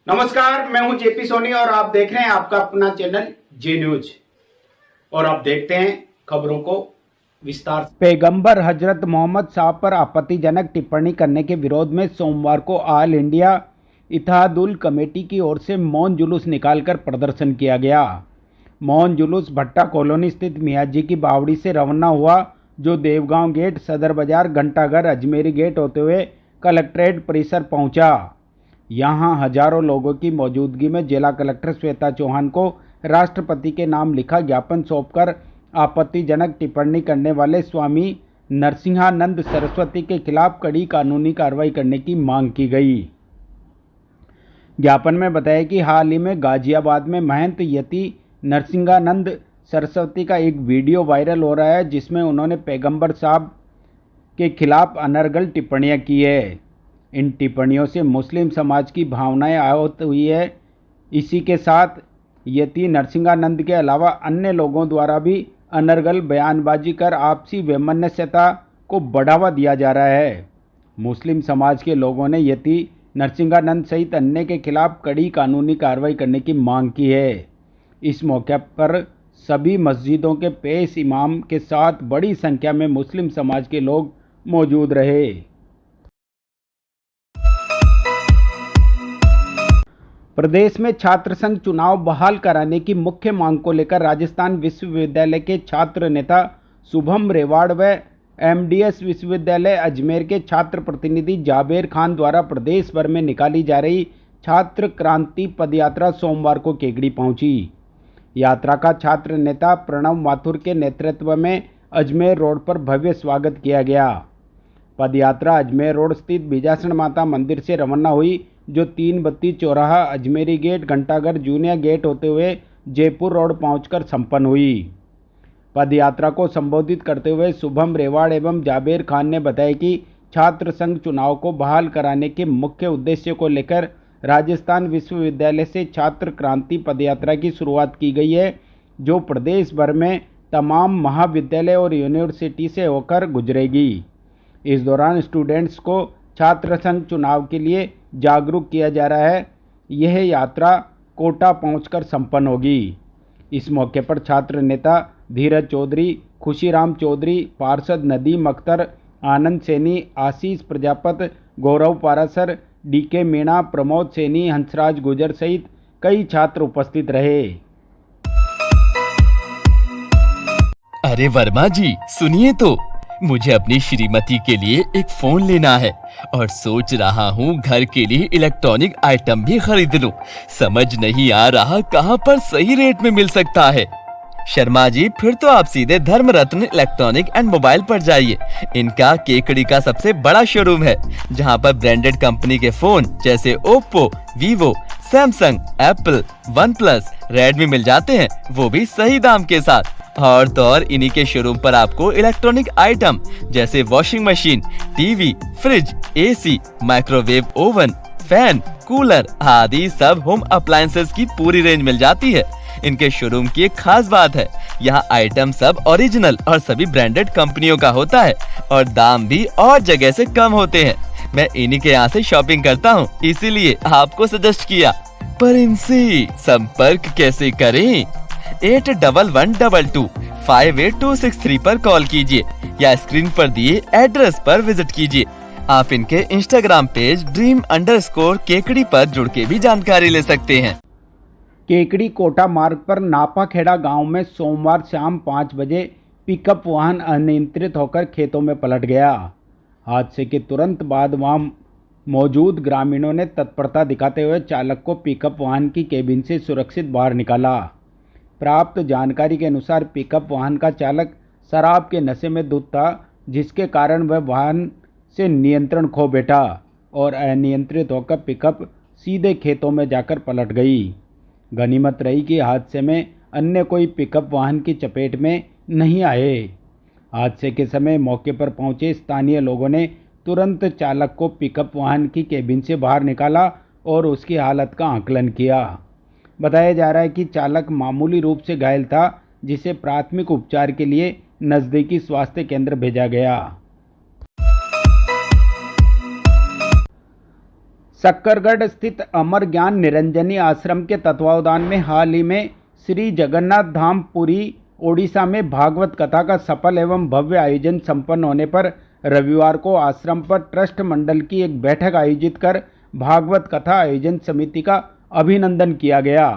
नमस्कार, मैं हूं जेपी सोनी और आप देख रहे हैं आपका अपना चैनल जे न्यूज। और आप देखते हैं खबरों को विस्तार से। पैगंबर हजरत मोहम्मद साहब पर आपत्तिजनक टिप्पणी करने के विरोध में सोमवार को ऑल इंडिया इत्तेहादुल कमेटी की ओर से मौन जुलूस निकालकर प्रदर्शन किया गया। मौन जुलूस भट्टा कॉलोनी स्थित मियाजी की बावड़ी से रवाना हुआ, जो देवगांव गेट, सदर बाजार, घंटाघर, अजमेरी गेट होते हुए कलेक्ट्रेट परिसर पहुंचा। यहां हजारों लोगों की मौजूदगी में जिला कलेक्टर श्वेता चौहान को राष्ट्रपति के नाम लिखा ज्ञापन सौंपकर आपत्तिजनक टिप्पणी करने वाले स्वामी नरसिंहानंद सरस्वती के खिलाफ कड़ी कानूनी कार्रवाई करने की मांग की गई। ज्ञापन में बताया कि हाल ही में गाजियाबाद में महंत यति नरसिंहानंद सरस्वती का एक वीडियो वायरल हो रहा है, जिसमें उन्होंने पैगंबर साहब के खिलाफ अनर्गल टिप्पणियां की है। इन टिप्पणियों से मुस्लिम समाज की भावनाएं आहत हुई है। इसी के साथ यति नरसिंहानंद के अलावा अन्य लोगों द्वारा भी अनर्गल बयानबाजी कर आपसी वैमनस्यता को बढ़ावा दिया जा रहा है। मुस्लिम समाज के लोगों ने यति नरसिंहानंद सहित अन्य के खिलाफ कड़ी कानूनी कार्रवाई करने की मांग की है। इस मौके पर सभी मस्जिदों के पेश इमाम के साथ बड़ी संख्या में मुस्लिम समाज के लोग मौजूद रहे। प्रदेश में छात्र संघ चुनाव बहाल कराने की मुख्य मांग को लेकर राजस्थान विश्वविद्यालय के छात्र नेता शुभम रेवाड़ व एमडीएस विश्वविद्यालय अजमेर के छात्र प्रतिनिधि जाबेर खान द्वारा प्रदेश भर में निकाली जा रही छात्र क्रांति पदयात्रा सोमवार को केकड़ी पहुंची। यात्रा का छात्र नेता प्रणव माथुर के नेतृत्व में अजमेर रोड पर भव्य स्वागत किया गया। पदयात्रा अजमेर रोड स्थित बीजासन माता मंदिर से रवाना हुई, जो 3 बत्ती चौराहा, अजमेरी गेट, घंटाघर, जूनिया गेट होते हुए जयपुर रोड पहुंचकर संपन्न हुई। पदयात्रा को संबोधित करते हुए शुभम रेवाड़ एवं जाबेर खान ने बताया कि छात्र संघ चुनाव को बहाल कराने के मुख्य उद्देश्य को लेकर राजस्थान विश्वविद्यालय से छात्र क्रांति पदयात्रा की शुरुआत की गई है, जो प्रदेश भर में तमाम महाविद्यालय और यूनिवर्सिटी से होकर गुजरेगी। इस दौरान स्टूडेंट्स को छात्र संघ चुनाव के लिए जागरूक किया जा रहा है। यह यात्रा कोटा पहुंचकर संपन्न होगी। इस मौके पर छात्र नेता धीरज चौधरी, खुशीराम चौधरी, पार्षद नदीम अख्तर, आनंद सैनी, आशीष प्रजापत, गौरव पारासर, डीके मीणा, प्रमोद सैनी, हंसराज गुजर सहित कई छात्र उपस्थित रहे। अरे वर्मा जी, सुनिए तो, मुझे अपनी श्रीमती के लिए एक फोन लेना है और सोच रहा हूँ घर के लिए इलेक्ट्रॉनिक आइटम भी खरीद लूं। समझ नहीं आ रहा कहाँ पर सही रेट में मिल सकता है। शर्मा जी, फिर तो आप सीधे धर्म रत्न इलेक्ट्रॉनिक एंड मोबाइल पर जाइए। इनका केकड़ी का सबसे बड़ा शोरूम है, जहाँ पर ब्रांडेड कंपनी के फोन जैसे Oppo, Vivo, Samsung, Apple, OnePlus, Redmi मिल जाते हैं, वो भी सही दाम के साथ। और तो और इन्हीं के शोरूम पर आपको इलेक्ट्रॉनिक आइटम जैसे washing machine, TV, fridge, AC, microwave oven, fan, cooler आदि सब होम अप्लायंसेस की पूरी रेंज मिल जाती है। इनके शोरूम की एक खास बात है, यहाँ आइटम सब ओरिजिनल और सभी ब्रांडेड कंपनियों का होता है और दाम भी और जगह से कम होते हैं। मैं इन्हीं के यहाँ से शॉपिंग करता हूँ, इसीलिए आपको सजेस्ट किया। पर इनसे संपर्क कैसे करें? 8112258263 पर कॉल कीजिए या स्क्रीन पर दिए एड्रेस पर विजिट कीजिए। आप इनके इंस्टाग्राम पेज dream_केकड़ी पर जुड़ के भी जानकारी ले सकते हैं। केकड़ी कोटा मार्ग पर नापाखेड़ा गांव में सोमवार शाम 5 बजे पिकअप वाहन अनियंत्रित होकर खेतों में पलट गया। हादसे के तुरंत बाद वहां मौजूद ग्रामीणों ने तत्परता दिखाते हुए चालक को पिकअप वाहन की केबिन से सुरक्षित बाहर निकाला। प्राप्त जानकारी के अनुसार पिकअप वाहन का चालक शराब के नशे में धुत था, जिसके कारण वह वाहन से नियंत्रण खो बैठा और अनियंत्रित होकर पिकअप सीधे खेतों में जाकर पलट गई। गनीमत रही कि हादसे में अन्य कोई पिकअप वाहन की चपेट में नहीं आए। हादसे के समय मौके पर पहुंचे स्थानीय लोगों ने तुरंत चालक को पिकअप वाहन की केबिन से बाहर निकाला और उसकी हालत का आकलन किया। बताया जा रहा है कि चालक मामूली रूप से घायल था, जिसे प्राथमिक उपचार के लिए नज़दीकी स्वास्थ्य केंद्र भेजा गया। सक्करगढ़ स्थित अमर ज्ञान निरंजनी आश्रम के तत्वावधान में हाल ही में श्री जगन्नाथ धाम पुरी ओडिशा में भागवत कथा का सफल एवं भव्य आयोजन संपन्न होने पर रविवार को आश्रम पर ट्रस्ट मंडल की एक बैठक आयोजित कर भागवत कथा आयोजन समिति का अभिनंदन किया गया।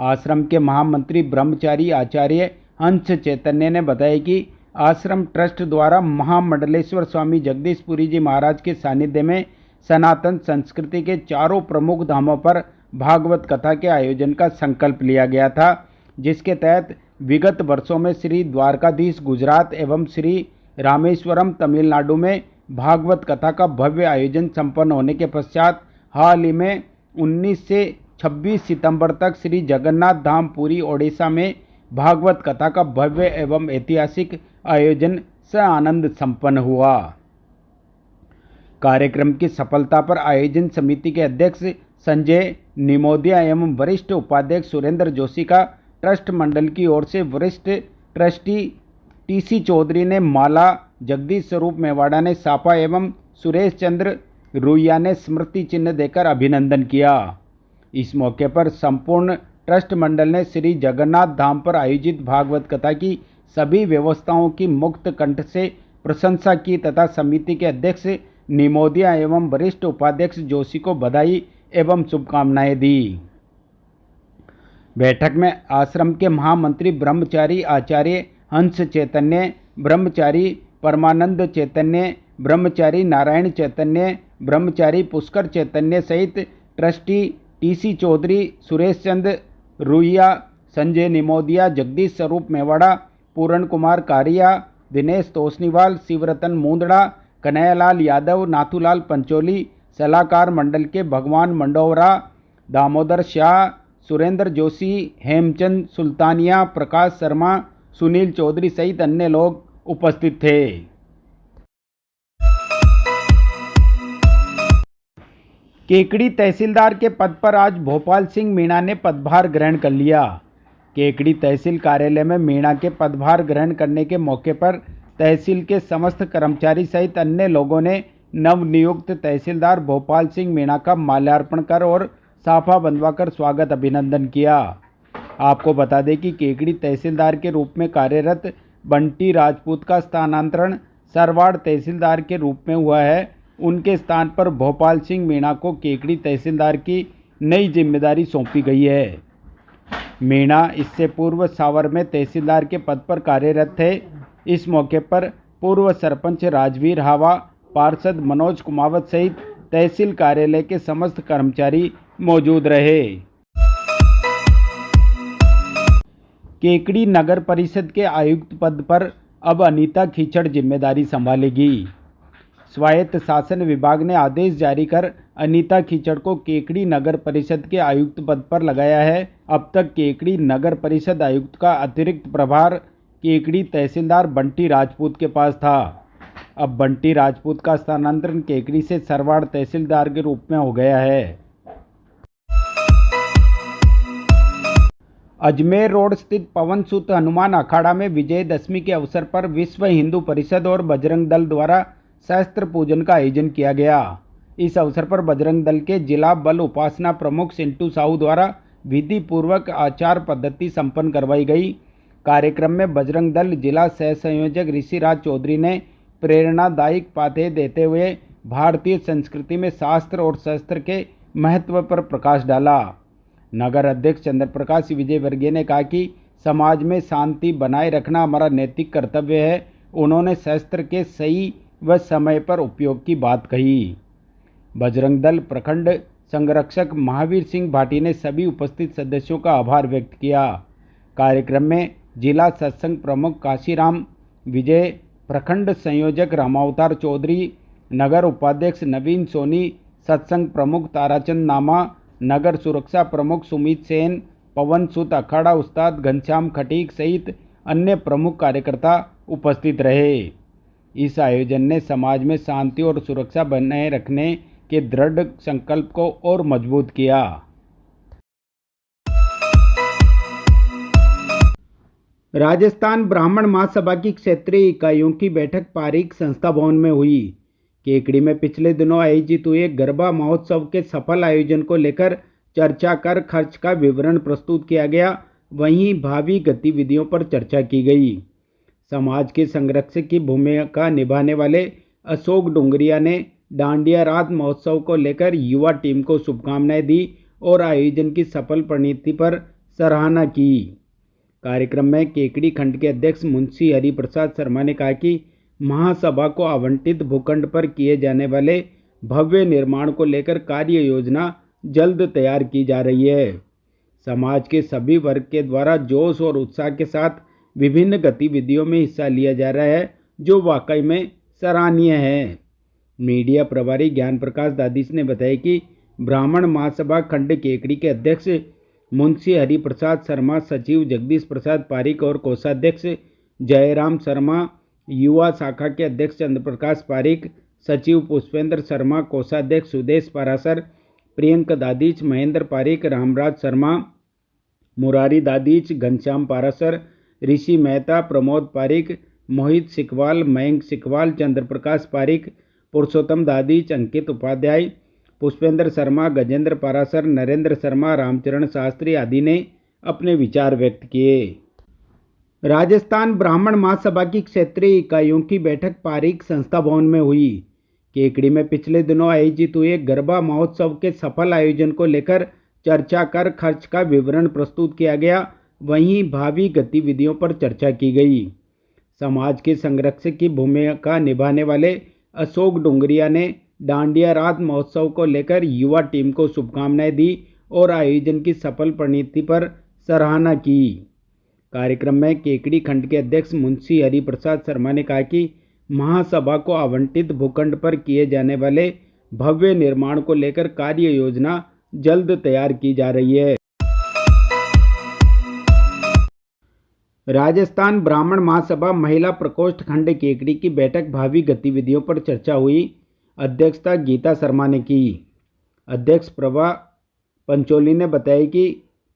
आश्रम के महामंत्री ब्रह्मचारी आचार्य हंस चैतन्य ने बताया कि आश्रम ट्रस्ट द्वारा महामंडलेश्वर स्वामी जगदीशपुरी जी महाराज के सानिध्य में सनातन संस्कृति के चारों प्रमुख धामों पर भागवत कथा के आयोजन का संकल्प लिया गया था, जिसके तहत विगत वर्षों में श्री द्वारकाधीश गुजरात एवं श्री रामेश्वरम तमिलनाडु में भागवत कथा का भव्य आयोजन संपन्न होने के पश्चात हाल ही में 19 से 26 सितंबर तक श्री जगन्नाथ धाम पुरी ओडिशा में भागवत कथा का भव्य एवं ऐतिहासिक आयोजन सानंद संपन्न हुआ। कार्यक्रम की सफलता पर आयोजन समिति के अध्यक्ष संजय निमोदिया एवं वरिष्ठ उपाध्यक्ष सुरेंद्र जोशी का ट्रस्ट मंडल की ओर से वरिष्ठ ट्रस्टी टीसी चौधरी ने माला, जगदीश स्वरूप मेवाड़ा ने सापा एवं सुरेश चंद्र रुइया ने स्मृति चिन्ह देकर अभिनंदन किया। इस मौके पर संपूर्ण ट्रस्ट मंडल ने श्री जगन्नाथ धाम पर आयोजित भागवत कथा की सभी व्यवस्थाओं की मुक्त कंठ से प्रशंसा की तथा समिति के अध्यक्ष निमोदिया एवं वरिष्ठ उपाध्यक्ष जोशी को बधाई एवं शुभकामनाएं दी। बैठक में आश्रम के महामंत्री ब्रह्मचारी आचार्य हंस चैतन्य, ब्रह्मचारी परमानंद चैतन्य, ब्रह्मचारी नारायण चैतन्य, ब्रह्मचारी पुष्कर चैतन्य सहित ट्रस्टी टीसी चौधरी, सुरेश चंद्र रुइया, संजय निमोदिया, जगदीश स्वरूप मेवाड़ा, पूरण कुमार कारिया, दिनेश तोसनीवाल, शिवरतन मुंदड़ा, कन्हैयालाल यादव, नाथूलाल पंचोली, सलाहकार मंडल के भगवान मंडोवरा, दामोदर शाह, सुरेंद्र जोशी, हेमचंद सुल्तानिया, प्रकाश शर्मा, सुनील चौधरी सहित अन्य लोग उपस्थित थे। केकड़ी तहसीलदार के पद पर आज भोपाल सिंह मीणा ने पदभार ग्रहण कर लिया। केकड़ी तहसील कार्यालय में मीणा के पदभार ग्रहण करने के मौके पर तहसील के समस्त कर्मचारी सहित अन्य लोगों ने नवनियुक्त तहसीलदार भोपाल सिंह मीणा का माल्यार्पण कर और साफा बंधवाकर स्वागत अभिनंदन किया। आपको बता दें कि केकड़ी तहसीलदार के रूप में कार्यरत बंटी राजपूत का स्थानांतरण सरवाड़ तहसीलदार के रूप में हुआ है। उनके स्थान पर भोपाल सिंह मीणा को केकड़ी तहसीलदार की नई जिम्मेदारी सौंपी गई है। मीणा इससे पूर्व सावर में तहसीलदार के पद पर कार्यरत थे। इस मौके पर पूर्व सरपंच राजवीर हावा, पार्षद मनोज कुमावत सहित तहसील कार्यालय के समस्त कर्मचारी मौजूद रहे। केकड़ी नगर परिषद के आयुक्त पद पर अब अनीता खीचड़ जिम्मेदारी संभालेगी। स्वायत्त शासन विभाग ने आदेश जारी कर अनीता खीचड़ को केकड़ी नगर परिषद के आयुक्त पद पर लगाया है। अब तक केकड़ी नगर परिषद आयुक्त का अतिरिक्त प्रभार केकड़ी तहसीलदार बंटी राजपूत के पास था। अब बंटी राजपूत का स्थानांतरण केकड़ी से सरवाड़ तहसीलदार के रूप में हो गया है। अजमेर रोड स्थित पवन सुत हनुमान अखाड़ा में विजयदशमी के अवसर पर विश्व हिंदू परिषद और बजरंग दल द्वारा शस्त्र पूजन का आयोजन किया गया। इस अवसर पर बजरंग दल के जिला बल उपासना प्रमुख सिंटू साहू द्वारा विधि पूर्वक आचार पद्धति संपन्न करवाई गई। कार्यक्रम में बजरंग दल जिला सह संयोजक ऋषिराज चौधरी ने प्रेरणादायक बातें देते हुए भारतीय संस्कृति में शास्त्र और शस्त्र के महत्व पर प्रकाश डाला। नगर अध्यक्ष चंद्र प्रकाश विजयवर्गीय ने कहा कि समाज में शांति बनाए रखना हमारा नैतिक कर्तव्य है। उन्होंने शस्त्र के सही व समय पर उपयोग की बात कही। बजरंग दल प्रखंड संरक्षक महावीर सिंह भाटी ने सभी उपस्थित सदस्यों का आभार व्यक्त किया। कार्यक्रम में जिला सत्संग प्रमुख काशीराम विजय, प्रखंड संयोजक रामावतार चौधरी, नगर उपाध्यक्ष नवीन सोनी, सत्संग प्रमुख ताराचंद नामा, नगर सुरक्षा प्रमुख सुमित सेन, पवन सुत अखाड़ा उस्ताद घनश्याम खटीक सहित अन्य प्रमुख कार्यकर्ता उपस्थित रहे। इस आयोजन ने समाज में शांति और सुरक्षा बनाए रखने के दृढ़ संकल्प को और मजबूत किया। राजस्थान ब्राह्मण महासभा की क्षेत्रीय इकाइयों की बैठक पारीक संस्था भवन में हुई। केकड़ी में पिछले दिनों आयोजित हुए गरबा महोत्सव के सफल आयोजन को लेकर चर्चा कर खर्च का विवरण प्रस्तुत किया गया। वहीं भावी गतिविधियों पर चर्चा की गई। समाज के संरक्षक की भूमिका निभाने वाले अशोक डुंगरिया ने डांडिया रात महोत्सव को लेकर युवा टीम को शुभकामनाएं दी और आयोजन की सफल परिणति पर सराहना की। कार्यक्रम में केकड़ी खंड के अध्यक्ष मुंशी हरिप्रसाद शर्मा ने कहा कि महासभा को आवंटित भूखंड पर किए जाने वाले भव्य निर्माण को लेकर कार्य योजना जल्द तैयार की जा रही है। समाज के सभी वर्ग के द्वारा जोश और उत्साह के साथ विभिन्न गतिविधियों में हिस्सा लिया जा रहा है, जो वाकई में सराहनीय है। मीडिया प्रभारी ज्ञान प्रकाश दादिश ने बताया कि ब्राह्मण महासभा खंड केकड़ी के अध्यक्ष मुंशी हरिप्रसाद शर्मा, सचिव जगदीश प्रसाद पारिक और कोषाध्यक्ष जयराम शर्मा, युवा शाखा के अध्यक्ष चंद्र प्रकाश पारिक, सचिव पुष्पेंद्र शर्मा, कोषाध्यक्ष सुदेश पारासर, प्रियंक दादिच, महेंद्र पारिक, रामराज शर्मा, मुरारी दादिच, घनश्याम पारासर, ऋषि मेहता, प्रमोद पारिक, मोहित सिकवाल, मयंक सिकवाल, चंद्र प्रकाश पारिक, पुरुषोत्तम दादिच, अंकित उपाध्याय, पुष्पेंद्र शर्मा, गजेंद्र पारासर, नरेंद्र शर्मा, रामचरण शास्त्री आदि ने अपने विचार व्यक्त किए। राजस्थान ब्राह्मण महासभा की क्षेत्रीय इकाइयों की बैठक पारिक संस्था भवन में हुई। केकड़ी में पिछले दिनों आयोजित हुए गरबा महोत्सव के सफल आयोजन को लेकर चर्चा कर खर्च का विवरण प्रस्तुत किया गया। वहीं भावी गतिविधियों पर चर्चा की गई। समाज के संरक्षक की भूमिका निभाने वाले अशोक डुंगरिया ने डांडिया रात महोत्सव को लेकर युवा टीम को शुभकामनाएं दी और आयोजन की सफल परिणति पर सराहना की। कार्यक्रम में केकड़ी खंड के अध्यक्ष मुंशी हरिप्रसाद शर्मा ने कहा कि महासभा को आवंटित भूखंड पर किए जाने वाले भव्य निर्माण को लेकर कार्य योजना जल्द तैयार की जा रही है। राजस्थान ब्राह्मण महासभा महिला प्रकोष्ठ खंड केकड़ी की बैठक भावी गतिविधियों पर चर्चा हुई। अध्यक्षता गीता शर्मा ने की। अध्यक्ष प्रभा पंचोली ने बताया कि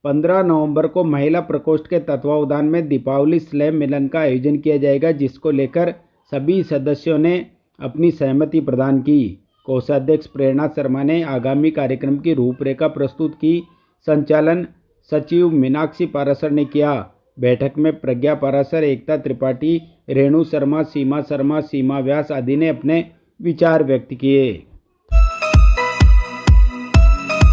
15 नवंबर को महिला प्रकोष्ठ के तत्वावधान में दीपावली स्लैम मिलन का आयोजन किया जाएगा, जिसको लेकर सभी सदस्यों ने अपनी सहमति प्रदान की। कोषाध्यक्ष प्रेरणा शर्मा ने आगामी कार्यक्रम की रूपरेखा प्रस्तुत की। संचालन सचिव मीनाक्षी पारासर ने किया। बैठक में प्रज्ञा पारासर, एकता त्रिपाठी, रेणु शर्मा, सीमा व्यास आदि ने अपने विचार व्यक्त किए।